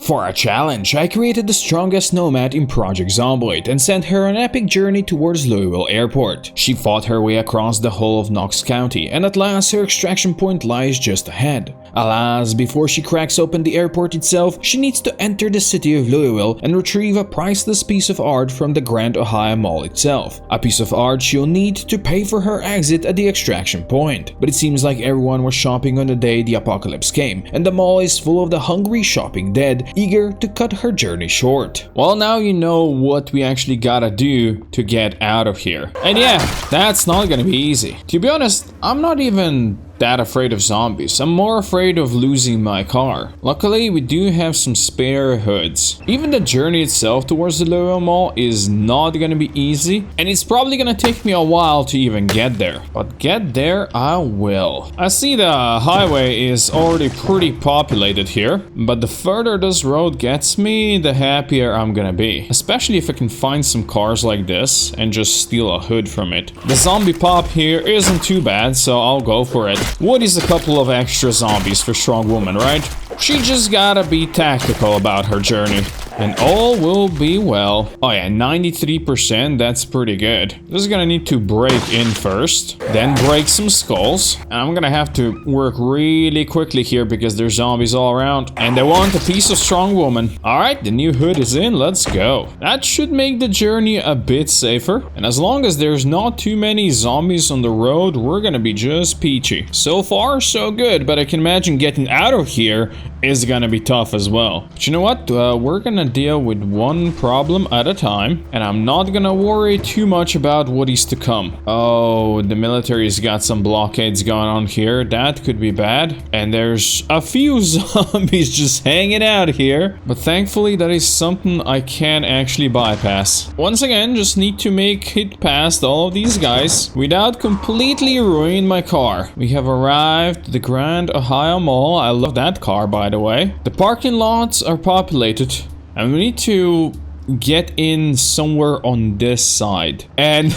For a challenge, I created the strongest Nomad in Project Zomboid and sent her on an epic journey towards Louisville airport. She fought her way across the whole of Knox County, and at last her extraction point lies just ahead. Alas, before she cracks open the airport itself, she needs to enter the city of Louisville and retrieve a priceless piece of art from the Grand Ohio Mall itself. A piece of art she'll need to pay for her exit at the extraction point. But it seems like everyone was shopping on the day the apocalypse came, and the mall is full of the hungry shopping dead, eager to cut her journey short. Well, now you know what we actually gotta do to get out of here. And yeah, that's not gonna be easy. To be honest, I'm not even that afraid of zombies. I'm more afraid of losing my car. Luckily, we do have some spare hoods. Even the journey itself towards the Louisville Mall is not gonna be easy, and it's probably gonna take me a while to even get there. But get there, I will. I see the highway is already pretty populated here, but the further this road gets me, the happier I'm gonna be. Especially if I can find some cars like this and just steal a hood from it. The zombie pop here isn't too bad, so I'll go for it. What is a couple of extra zombies for strong woman, right? She just gotta be tactical about her journey, and all will be well. Oh yeah, 93%, that's pretty good. This is gonna need to break in first, then break some skulls. And I'm gonna have to work really quickly here because there's zombies all around, and they want a piece of strong woman. Alright, the new hood is in, let's go. That should make the journey a bit safer, and as long as there's not too many zombies on the road, we're gonna be just peachy. So far, so good, but I can imagine getting out of here is gonna be tough as well. But you know what? We're gonna deal with one problem at a time, and I'm not gonna worry too much about what is to come. Oh, the military's got some blockades going on here. That could be bad. And there's a few zombies just hanging out here. But thankfully, that is something I can actually bypass. Once again, just need to make it past all of these guys without completely ruining my car. We have arrived at the Grand Ohio Mall. I love that car, by the way. The parking lots are populated, and we need to get in somewhere on this side. And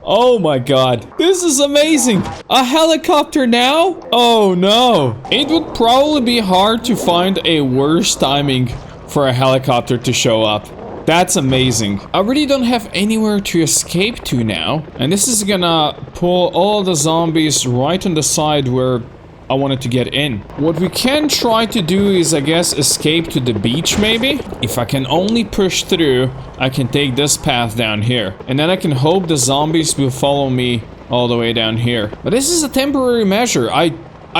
oh my god, this is amazing! A helicopter now? Oh no! It would probably be hard to find a worse timing for a helicopter to show up. That's amazing. I really don't have anywhere to escape to now, and this is gonna pull all the zombies right on the side where I wanted to get in. What we can try to do is, I guess, escape to the beach maybe? If I can only push through, I can take this path down here. And then I can hope the zombies will follow me all the way down here. But this is a temporary measure. I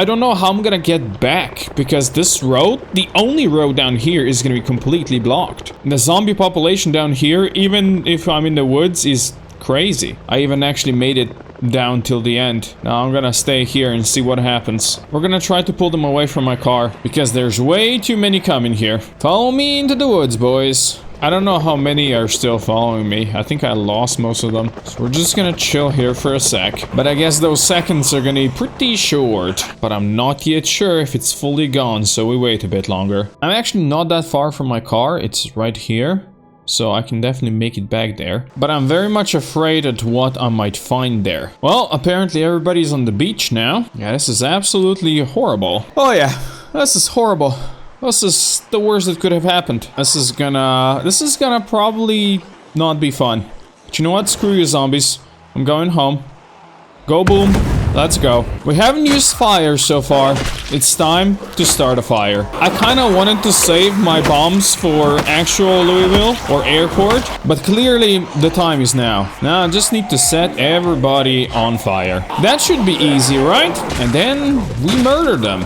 don't know how I'm gonna get back, because this road, the only road down here, is gonna be completely blocked. And the zombie population down here, even if I'm in the woods, is crazy. I even actually made it down till the end. Now I'm gonna stay here and see what happens. We're gonna try to pull them away from my car, because there's way too many coming here. Follow me into the woods, boys. I don't know how many are still following me. I think I lost most of them. So we're just gonna chill here for a sec. But I guess those seconds are gonna be pretty short. But I'm not yet sure if it's fully gone, so we wait a bit longer. I'm actually not that far from my car. It's right here. So I can definitely make it back there. But I'm very much afraid at what I might find there. Well, apparently everybody's on the beach now. Yeah, this is absolutely horrible. Oh yeah, this is horrible. This is the worst that could have happened. This is gonna probably not be fun. But you know what? Screw you, zombies. I'm going home. Go boom. Let's go. We haven't used fire so far. It's time to start a fire. I kind of wanted to save my bombs for actual Louisville or airport, but clearly the time is now. Now I just need to set everybody on fire. That should be easy, right? And then we murder them.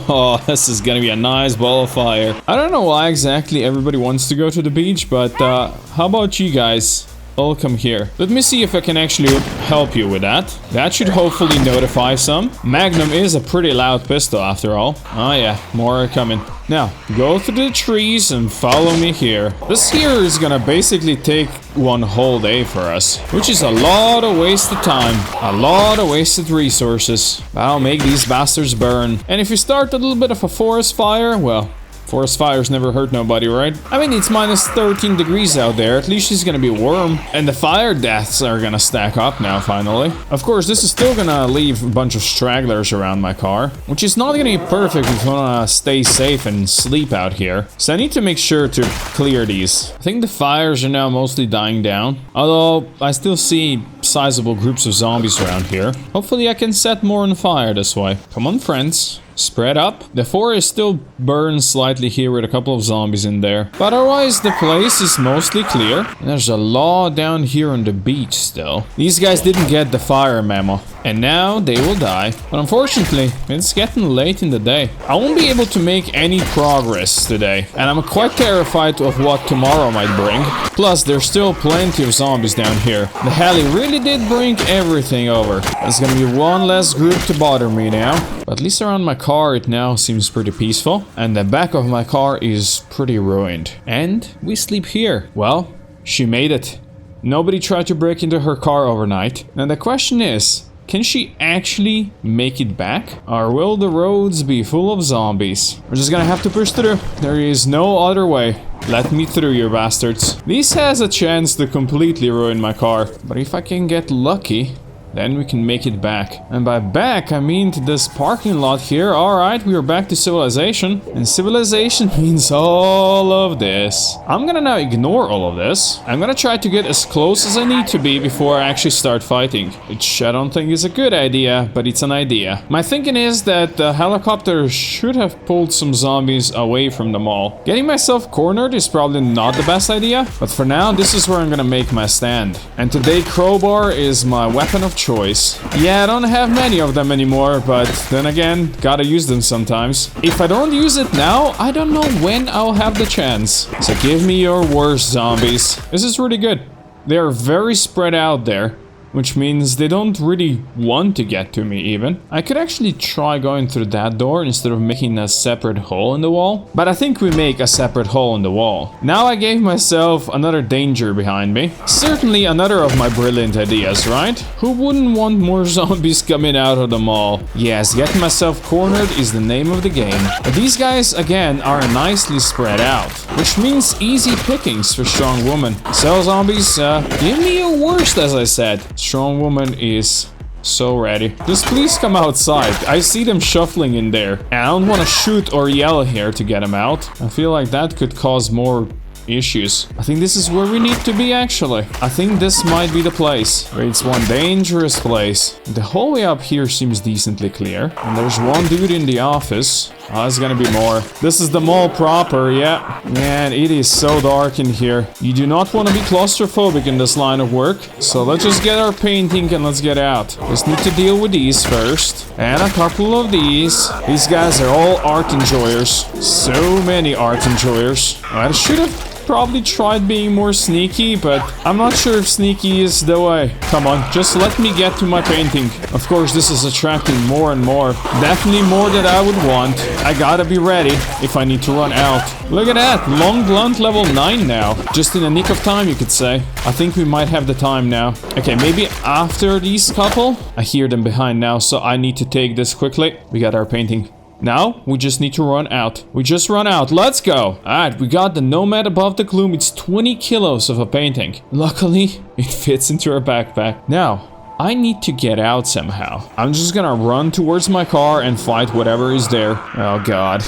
Oh, this is gonna be a nice ball of fire. I don't know why exactly everybody wants to go to the beach, but how about you guys? All come here. Let me see if I can actually help you with that. That should hopefully notify some. Magnum is a pretty loud pistol after all. Oh yeah, more are coming. Now, go through the trees and follow me here. This here is gonna basically take one whole day for us, which is a lot of wasted time, a lot of wasted resources. I'll make these bastards burn. And if you start a little bit of a forest fire, well, Forest fires never hurt nobody, right? I mean, it's minus 13 degrees out there. At least she's gonna be warm. And the fire deaths are gonna stack up now, finally. Of course, this is still gonna leave a bunch of stragglers around my car, which is not gonna be perfect if you wanna stay safe and sleep out here. So I need to make sure to clear these. I think the fires are now mostly dying down, although I still see sizable groups of zombies around here. Hopefully I can set more on fire this way. Come on, friends. Spread up. The forest still burns slightly here with a couple of zombies in there. But otherwise, the place is mostly clear. And there's a lot down here on the beach still. These guys didn't get the fire memo. And now they will die. But unfortunately, it's getting late in the day. I won't be able to make any progress today. And I'm quite terrified of what tomorrow might bring. Plus, there's still plenty of zombies down here. The heli really did bring everything over. There's gonna be one less group to bother me now. But at least around my car it now seems pretty peaceful. And the back of my car is pretty ruined. And we sleep here. Well, she made it. Nobody tried to break into her car overnight. Now the question is, can she actually make it back? Or will the roads be full of zombies? We're just gonna have to push through. There is no other way. Let me through, you bastards. This has a chance to completely ruin my car. But if I can get lucky, then we can make it back. And by back, I mean to this parking lot here. Alright, we are back to civilization. And civilization means all of this. I'm gonna now ignore all of this. I'm gonna try to get as close as I need to be before I actually start fighting. Which I don't think is a good idea, but it's an idea. My thinking is that the helicopter should have pulled some zombies away from the mall. Getting myself cornered is probably not the best idea. But for now, this is where I'm gonna make my stand. And today, crowbar is my weapon of choice. Yeah, I don't have many of them anymore, but then again, gotta use them sometimes. If I don't use it now, I don't know when I'll have the chance. So give me your worst zombies. This is really good. They are very spread out there, which means they don't really want to get to me even. I could actually try going through that door instead of making a separate hole in the wall. But I think we make a separate hole in the wall. Now I gave myself another danger behind me. Certainly another of my brilliant ideas, right? Who wouldn't want more zombies coming out of the mall? Yes, getting myself cornered is the name of the game. But these guys, again, are nicely spread out, which means easy pickings for Strong Woman. So zombies, give me your worst, as I said. Strong Woman is so ready. Just please come outside. I see them shuffling in there. And I don't want to shoot or yell here to get them out. I feel like that could cause more issues. I think this is where we need to be actually. I think this might be the place. It's one dangerous place. The hallway up here seems decently clear. And there's one dude in the office. Oh, there's gonna be more. This is the mall proper, yeah. Man, it is so dark in here. You do not want to be claustrophobic in this line of work. So let's just get our painting and let's get out. Just need to deal with these first. And a couple of these. These guys are all art enjoyers. So many art enjoyers. I should have probably tried being more sneaky, but I'm not sure if sneaky is the way. Come on, just let me get to my painting. Of course, this is attracting more and more. Definitely more than I would want. I gotta be ready if I need to run out. Look at that, long blunt level 9 now. Just in a nick of time, you could say. I think we might have the time now. Okay, maybe after these couple. I hear them behind now, so I need to take this quickly. We got our painting. Now, we just need to run out. We just run out. Let's go. Alright, we got the Nomad above the gloom. It's 20 kilos of a painting. Luckily, it fits into our backpack. Now, I need to get out somehow. I'm just gonna run towards my car and fight whatever is there. Oh god.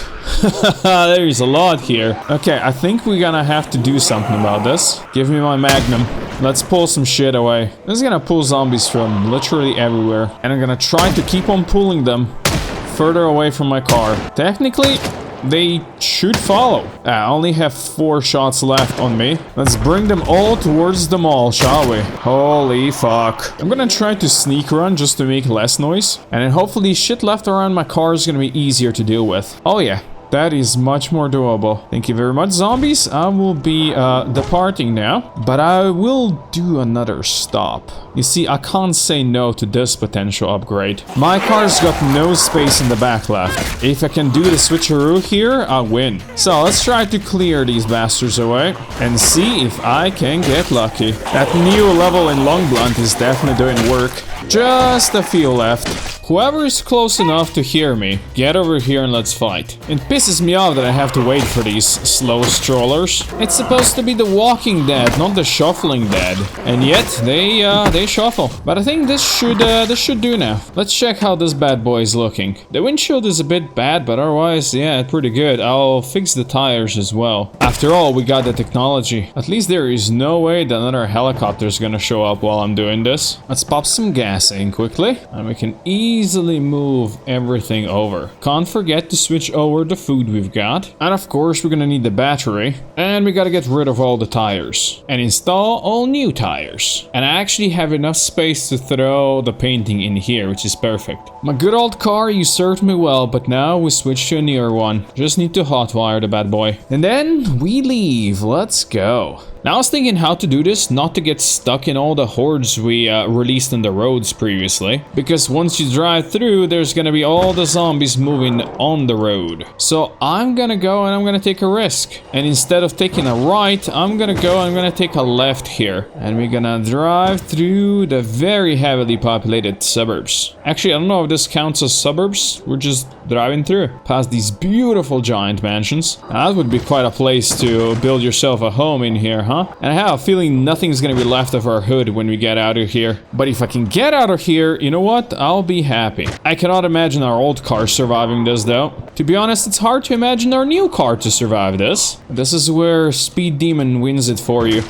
There's a lot here. Okay, I think we're gonna have to do something about this. Give me my magnum. Let's pull some shit away. I'm just gonna pull zombies from literally everywhere. And I'm gonna try to keep on pulling them further away from my car. Technically, they should follow. I only have 4 shots left on me. Let's bring them all towards the mall, shall we? Holy fuck. I'm gonna try to sneak run just to make less noise. And then hopefully shit left around my car is gonna be easier to deal with. Oh yeah. That is much more doable. Thank you very much, zombies. I will be departing now, but I will do another stop. You see, I can't say no to this potential upgrade. My car's got no space in the back left. If I can do the switcheroo here, I'll win. So let's try to clear these bastards away and see if I can get lucky. That new level in long blunt is definitely doing work. Just a few left. Whoever is close enough to hear me, get over here and let's fight. It pisses me off that I have to wait for these slow strollers. It's supposed to be the walking dead, not the shuffling dead. And yet, they shuffle. But I think this should do now. Let's check how this bad boy is looking. The windshield is a bit bad, but otherwise, yeah, pretty good. I'll fix the tires as well. After all, we got the technology. At least there is no way that another helicopter is gonna show up while I'm doing this. Let's pop some gas in quickly, and we can easily move everything over. Can't forget to switch over the food we've got. And of course, we're gonna need the battery. And we gotta get rid of all the tires. And install all new tires. And I actually have enough space to throw the painting in here, which is perfect. My good old car, you served me well, but now we switch to a newer one. Just need to hotwire the bad boy. And then we leave. Let's go. Now I was thinking how to do this, not to get stuck in all the hordes we released on the roads previously. Because once you drive through, there's gonna be all the zombies moving on the road. So I'm gonna go and I'm gonna take a risk. And instead of taking a right, I'm gonna take a left here. And we're gonna drive through the very heavily populated suburbs. Actually, I don't know if this counts as suburbs. We're just driving through, past these beautiful giant mansions. Now, that would be quite a place to build yourself a home in here, huh? And I have a feeling nothing's gonna be left of our hood when we get out of here. But if I can get out of here, you know what? I'll be happy. I cannot imagine our old car surviving this though. To be honest, it's hard to imagine our new car to survive this. This is where Speed Demon wins it for you.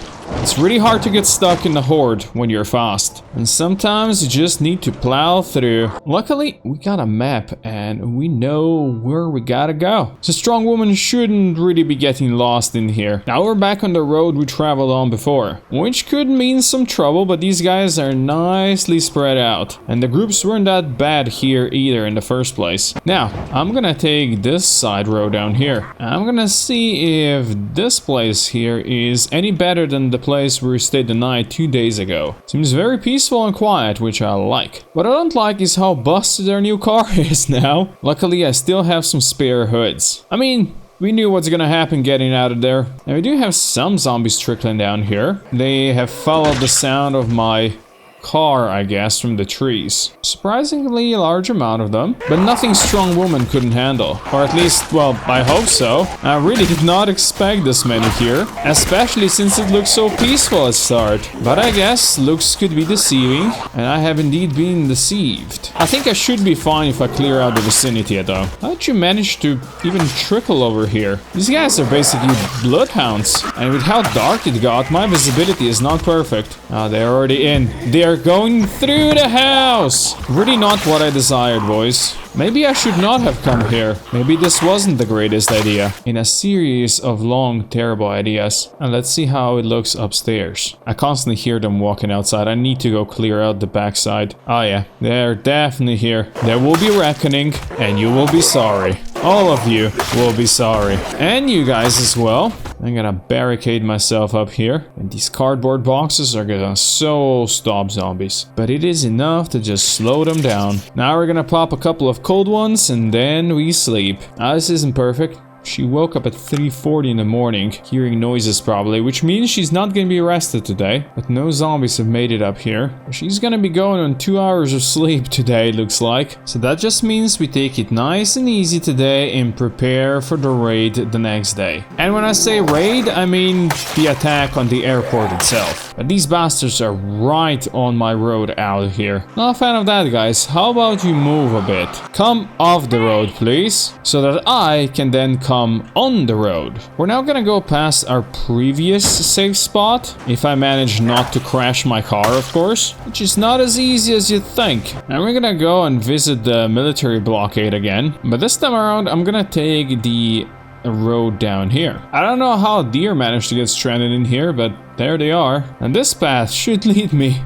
It's really hard to get stuck in the horde when you're fast. And sometimes you just need to plow through. Luckily, we got a map and we know where we gotta go. So strong woman shouldn't really be getting lost in here. Now we're back on the road we traveled on before, which could mean some trouble, but these guys are nicely spread out. And the groups weren't that bad here either in the first place. Now, I'm gonna take this side road down here. I'm gonna see if this place here is any better than the place where we stayed the night 2 days ago. Seems very peaceful and quiet, which I like. What I don't like is how busted our new car is now. Luckily, I still have some spare hoods. I mean, we knew what's gonna happen getting out of there. And we do have some zombies trickling down here. They have followed the sound of my car, I guess, from the trees. Surprisingly a large amount of them, but nothing strong woman couldn't handle. Or at least, well, I hope so. I really did not expect this many here, especially since it looks so peaceful at start. But I guess looks could be deceiving, and I have indeed been deceived. I think I should be fine if I clear out the vicinity though. How did you manage to even trickle over here? These guys are basically bloodhounds, and with how dark it got, my visibility is not perfect. Ah, they're already in. They're going through the house! Really not what I desired, boys. Maybe I should not have come here. Maybe this wasn't the greatest idea in a series of long, terrible ideas. And let's see how it looks upstairs. I constantly hear them walking outside. I need to go clear out the backside. Oh yeah, they're definitely here. There will be reckoning, and you will be sorry. All of you will be sorry. And you guys as well. I'm gonna barricade myself up here. And these cardboard boxes are gonna so stop zombies. But it is enough to just slow them down. Now we're gonna pop a couple of cold ones and then we sleep. Now this isn't perfect. She woke up at 3:40 in the morning, hearing noises probably, which means she's not gonna be arrested today. But no zombies have made it up here. She's gonna be going on 2 hours of sleep today, it looks like. So that just means we take it nice and easy today and prepare for the raid the next day. And when I say raid, I mean the attack on the airport itself. But these bastards are right on my road out here. Not a fan of that, guys. How about you move a bit? Come off the road, please, so that I can then come on the road. We're now gonna go past our previous safe spot, if I manage not to crash my car, of course, which is not as easy as you'd think. And we're gonna go and visit the military blockade again, but this time around I'm gonna take the road down here. I don't know how deer managed to get stranded in here, but there they are. And this path should lead me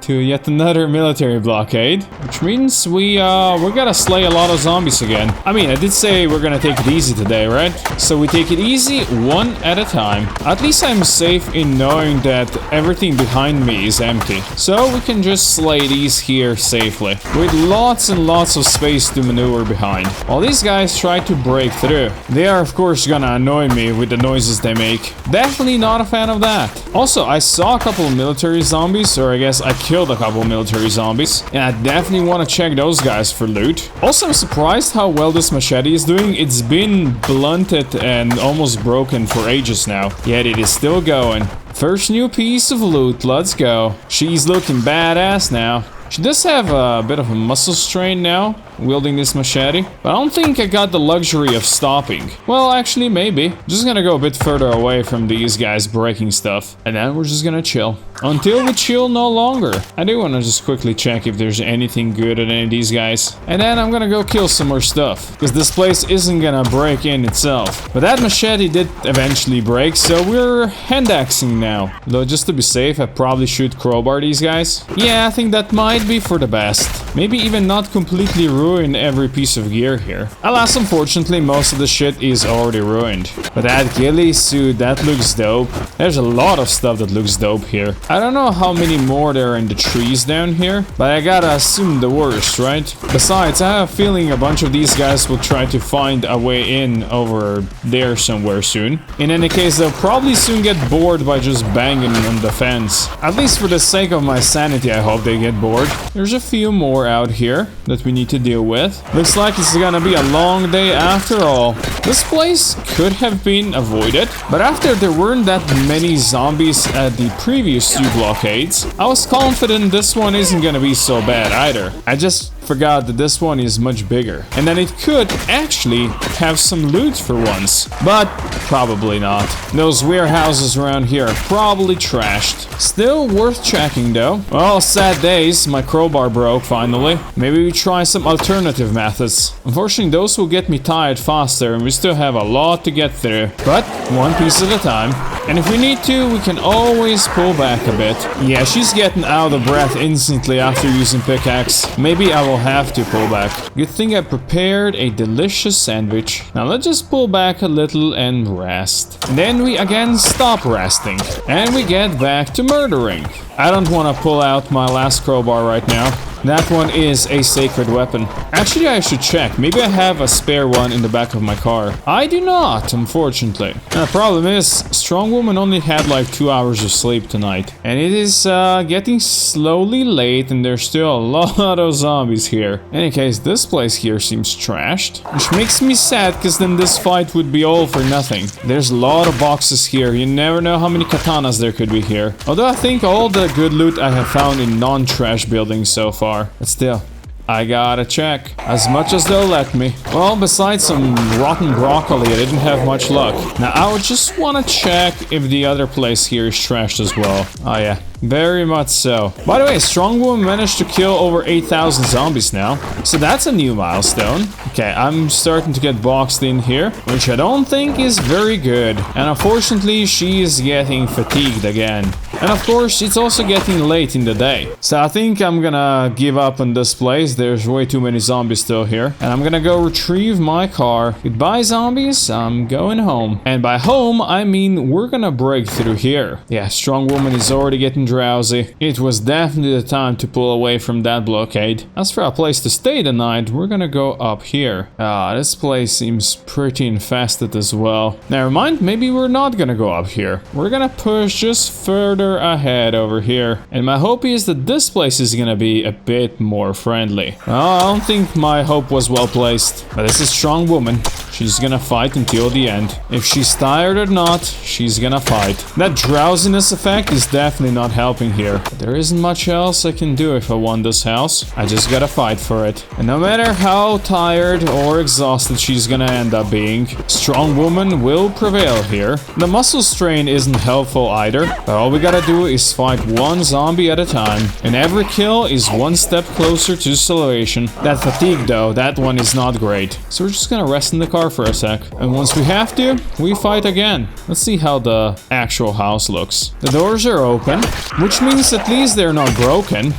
to yet another military blockade, which means we gotta slay a lot of zombies again. I mean, I did say we're gonna take it easy today, right? So we take it easy one at a time. At least I'm safe in knowing that everything behind me is empty. So we can just slay these here safely, with lots and lots of space to maneuver behind. While these guys try to break through. They are of course gonna annoy me with the noises they make. Definitely not a fan of that. Also, I saw a couple of military zombies, or I guess I killed a couple military zombies. And I definitely want to check those guys for loot. Also, I'm surprised how well this machete is doing. It's been blunted and almost broken for ages now. Yet it is still going. First new piece of loot, let's go. She's looking badass now. She does have a bit of a muscle strain now, wielding this machete, but I don't think I got the luxury of stopping. Well, actually, maybe. Just gonna go a bit further away from these guys breaking stuff, and then we're just gonna chill. Until we chill no longer. I do want to just quickly check if there's anything good at any of these guys. And then I'm gonna go kill some more stuff, because this place isn't gonna break in itself. But that machete did eventually break, so we're hand-axing now. Though just to be safe, I probably should crowbar these guys. Yeah, I think that might be for the best. Maybe even not completely ruin every piece of gear here. Alas, unfortunately, most of the shit is already ruined. But that ghillie suit, that looks dope. There's a lot of stuff that looks dope here. I don't know how many more there are in the trees down here, but I gotta assume the worst, right? Besides, I have a feeling a bunch of these guys will try to find a way in over there somewhere soon. In any case, they'll probably soon get bored by just banging on the fence. At least for the sake of my sanity, I hope they get bored. There's a few more out here that we need to deal with. Looks like it's gonna be a long day after all. This place could have been avoided, but after there weren't that many zombies at the previous two blockades, I was confident this one isn't gonna be so bad either. I just forgot that this one is much bigger, and that it could actually have some loot for once, but probably not. Those warehouses around here are probably trashed. Still worth checking though. Well, sad days, my crowbar broke finally. Maybe we try some alternative methods. Unfortunately, those will get me tired faster, and we still have a lot to get through, but one piece at a time. And if we need to, we can always pull back a bit. Yeah, she's getting out of breath instantly after using pickaxe. Maybe I will have to pull back. Good thing I prepared a delicious sandwich. Now let's just pull back a little and rest. And then we again stop resting. And we get back to murdering. I don't want to pull out my last crowbar right now. That one is a sacred weapon. Actually, I should check. Maybe I have a spare one in the back of my car. I do not, unfortunately. And the problem is, Strong Woman only had like 2 hours of sleep tonight. And it is getting slowly late, and there's still a lot of zombies here. In any case, this place here seems trashed, which makes me sad, because then this fight would be all for nothing. There's a lot of boxes here. You never know how many katanas there could be here. Although I think all the good loot I have found in non-trash buildings so far. But still, I gotta check. As much as they'll let me. Well, besides some rotten broccoli, I didn't have much luck. Now, I would just want to check if the other place here is trashed as well. Oh yeah, very much so. By the way, Strong Woman managed to kill over 8,000 zombies now. So that's a new milestone. Okay, I'm starting to get boxed in here, which I don't think is very good. And unfortunately, she is getting fatigued again. And of course, it's also getting late in the day. So I think I'm gonna give up on this place. There's way too many zombies still here. And I'm gonna go retrieve my car. Goodbye, zombies. I'm going home. And by home, I mean we're gonna break through here. Yeah, Strong Woman is already getting drowsy. It was definitely the time to pull away from that blockade. As for a place to stay the night, we're gonna go up here. This place seems pretty infested as well. Never mind, maybe we're not gonna go up here. We're gonna push just further ahead over here. And my hope is that this place is gonna be a bit more friendly. I don't think my hope was well placed. But this is Strong Woman. She's gonna fight until the end. If she's tired or not, she's gonna fight. That drowsiness effect is definitely not helping here. But there isn't much else I can do if I want this house. I just gotta fight for it. And no matter how tired or exhausted she's gonna end up being, Strong Woman will prevail here. The muscle strain isn't helpful either, but all we gotta do is fight one zombie at a time. And every kill is one step closer to salvation. That fatigue though, that one is not great. So we're just gonna rest in the car for a sec. And once we have to, we fight again. Let's see how the actual house looks. The doors are open, which means at least they're not broken.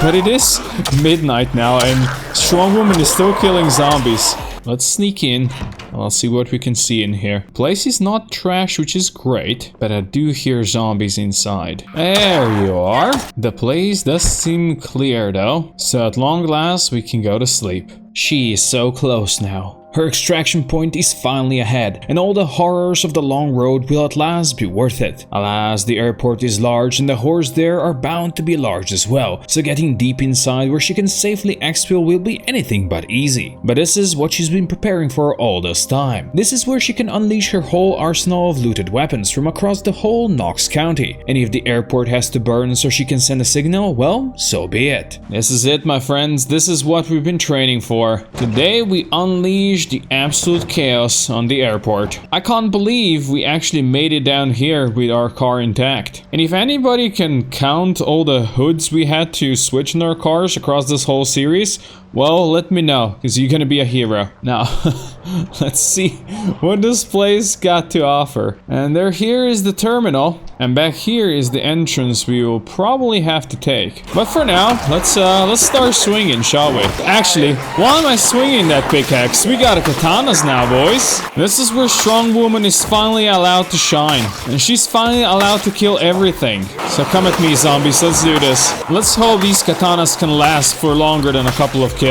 But it is midnight now and Strong Woman is still killing zombies. Let's sneak in. I'll see what we can see in here. Place is not trash, which is great, but I do hear zombies inside. There you are. The place does seem clear though, so at long last we can go to sleep. She is so close now. Her extraction point is finally ahead, and all the horrors of the long road will at last be worth it. Alas, the airport is large and the horrors there are bound to be large as well, so getting deep inside where she can safely exfil will be anything but easy. But this is what she's been preparing for all this time. This is where she can unleash her whole arsenal of looted weapons from across the whole Knox County. And if the airport has to burn so she can send a signal, well, so be it. This is it, my friends. This is what we've been training for. Today we unleash the absolute chaos on the airport. I can't believe we actually made it down here with our car intact. And if anybody can count all the hoods we had to switch in our cars across this whole series, well, let me know, because you're gonna be a hero. Now, let's see what this place got to offer. And here is the terminal, and back here is the entrance we will probably have to take. But for now, let's start swinging, shall we? Actually, while am I swinging that pickaxe? We got a katanas now, boys. This is where Strong Woman is finally allowed to shine, and she's finally allowed to kill everything. So come at me, zombies, let's do this. Let's hope these katanas can last for longer than a couple of kills.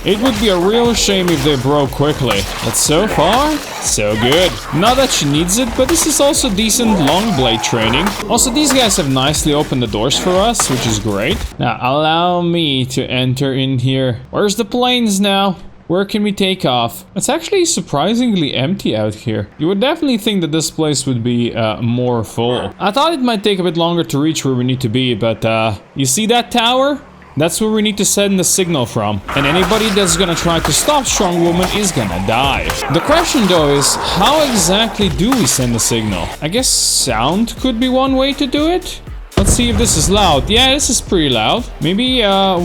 It would be a real shame if they broke quickly. But so far, so good. Not that she needs it, but this is also decent long blade training. Also, these guys have nicely opened the doors for us, which is great. Now, allow me to enter in here. Where's the planes now? Where can we take off? It's actually surprisingly empty out here. You would definitely think that this place would be more full. I thought it might take a bit longer to reach where we need to be, but you see that tower? That's where we need to send the signal from. And anybody that's gonna try to stop Strong Woman is gonna die. The question though is, how exactly do we send the signal? I guess sound could be one way to do it? Let's see if this is loud. Yeah, this is pretty loud. Maybe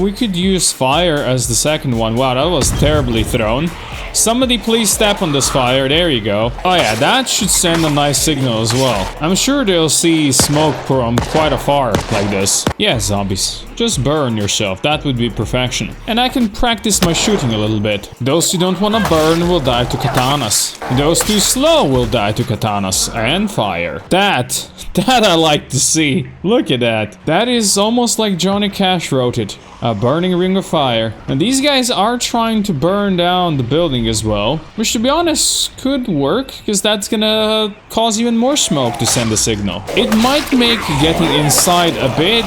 we could use fire as the second one. Wow, that was terribly thrown. Somebody please step on this fire. There you go. Oh yeah, that should send a nice signal as well. I'm sure they'll see smoke from quite afar like this. Yeah, zombies. Just burn yourself. That would be perfection. And I can practice my shooting a little bit. Those who don't want to burn will die to katanas. Those too slow will die to katanas and fire. That I like to see. Look at that. That is almost like Johnny Cash wrote it. A burning ring of fire. And these guys are trying to burn down the building as well. Which, to be honest, could work, because that's gonna cause even more smoke to send a signal. It might make getting inside a bit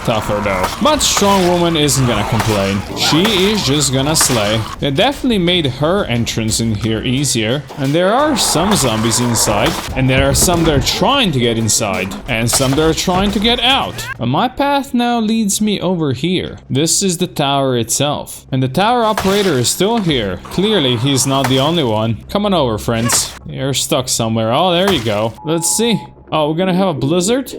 tougher though. But Strong Woman isn't gonna complain. She is just gonna slay. They definitely made her entrance in here easier. And there are some zombies inside. And there are some that are trying to get inside. And some that are trying to get out. But my path now leads me over here. This is the tower itself. And the tower operator is still here. Clearly, he's not the only one. Come on over, friends. You're stuck somewhere. Oh, there you go. Let's see. Oh, we're gonna have a blizzard?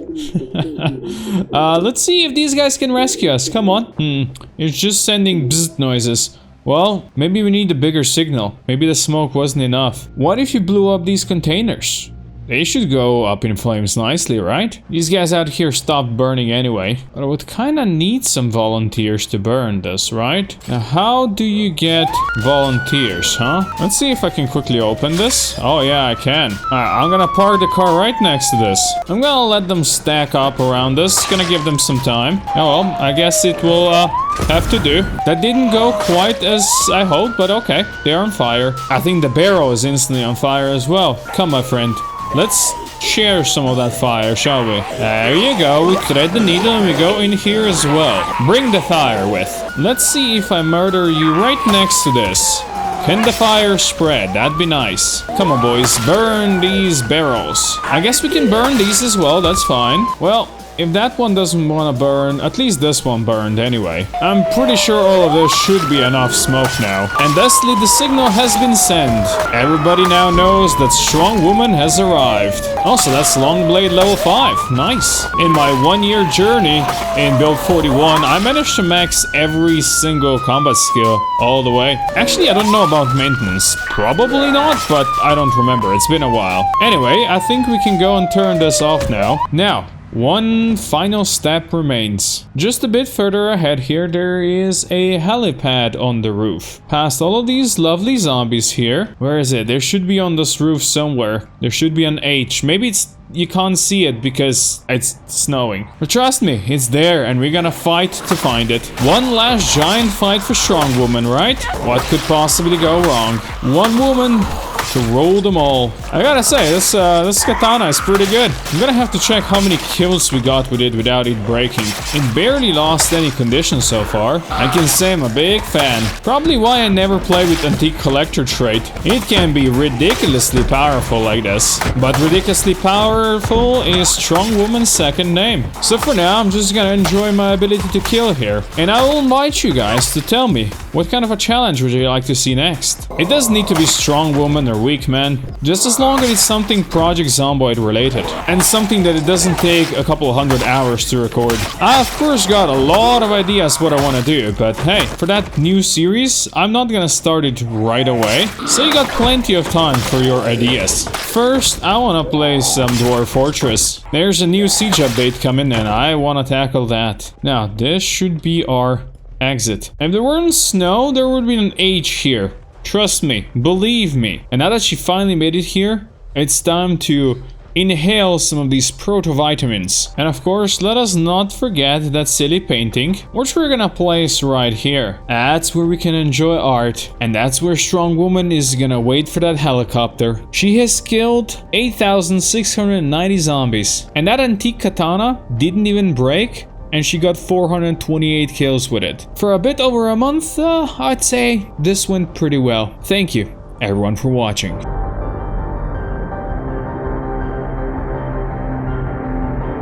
Let's see if these guys can rescue us. Come on. It's just sending bzzzt noises. Well, maybe we need a bigger signal. Maybe the smoke wasn't enough. What if you blew up these containers? They should go up in flames nicely, right? These guys out here stopped burning anyway. But I would kinda need some volunteers to burn this, right? Now, how do you get volunteers, huh? Let's see if I can quickly open this. Oh yeah, I can. I'm gonna park the car right next to this. I'm gonna let them stack up around this. Gonna give them some time. Oh well, I guess it will have to do. That didn't go quite as I hoped, but okay. They're on fire. I think the barrel is instantly on fire as well. Come, my friend. Let's share some of that fire, shall we? There you go. We thread the needle and we go in here as well. Bring the fire with. Let's see if I murder you right next to this. Can the fire spread? That'd be nice. Come on, boys. Burn these barrels. I guess we can burn these as well. That's fine. Well, if that one doesn't want to burn, at least this one burned anyway. I'm pretty sure all of this should be enough smoke now. And thusly the signal has been sent. Everybody now knows that Strong Woman has arrived. Also, that's Long Blade level 5. Nice. In my 1-year journey in build 41, I managed to max every single combat skill all the way. Actually, I don't know about maintenance. Probably not, but I don't remember. It's been a while. Anyway, I think we can go and turn this off now. Now, one final step remains. Just a bit further ahead here, there is a helipad on the roof. Past all of these lovely zombies here. Where is it? There should be on this roof somewhere. There should be an H. Maybe it's you can't see it because it's snowing. But trust me, it's there and we're gonna fight to find it. One last giant fight for strong woman, right? What could possibly go wrong? One woman to rule them all. I gotta say, this katana is pretty good. I'm gonna have to check how many kills we got with it without it breaking. It barely lost any condition so far. I can say I'm a big fan. Probably why I never play with antique collector trait. It can be ridiculously powerful like this. But ridiculously powerful is strong woman's second name. So for now, I'm just gonna enjoy my ability to kill here. And I will invite you guys to tell me, what kind of a challenge would you like to see next? It doesn't need to be strong woman or weak man, just as long as it's something Project Zomboid related, and something that it doesn't take a couple hundred hours to record. I of course got a lot of ideas what I want to do, but hey, for that new series, I'm not gonna start it right away, so you got plenty of time for your ideas. First, I want to play some Dwarf Fortress. There's a new siege update coming and I want to tackle that. Now, this should be our exit. If there weren't snow, there would be an H here. Trust me, believe me. And now that she finally made it here, it's time to inhale some of these proto-vitamins. And of course, let us not forget that silly painting, which we're gonna place right here. That's where we can enjoy art. And that's where Strong Woman is gonna wait for that helicopter. She has killed 8,690 zombies. And that antique katana didn't even break. And she got 428 kills with it. For a bit over a month, I'd say this went pretty well. Thank you, everyone, for watching.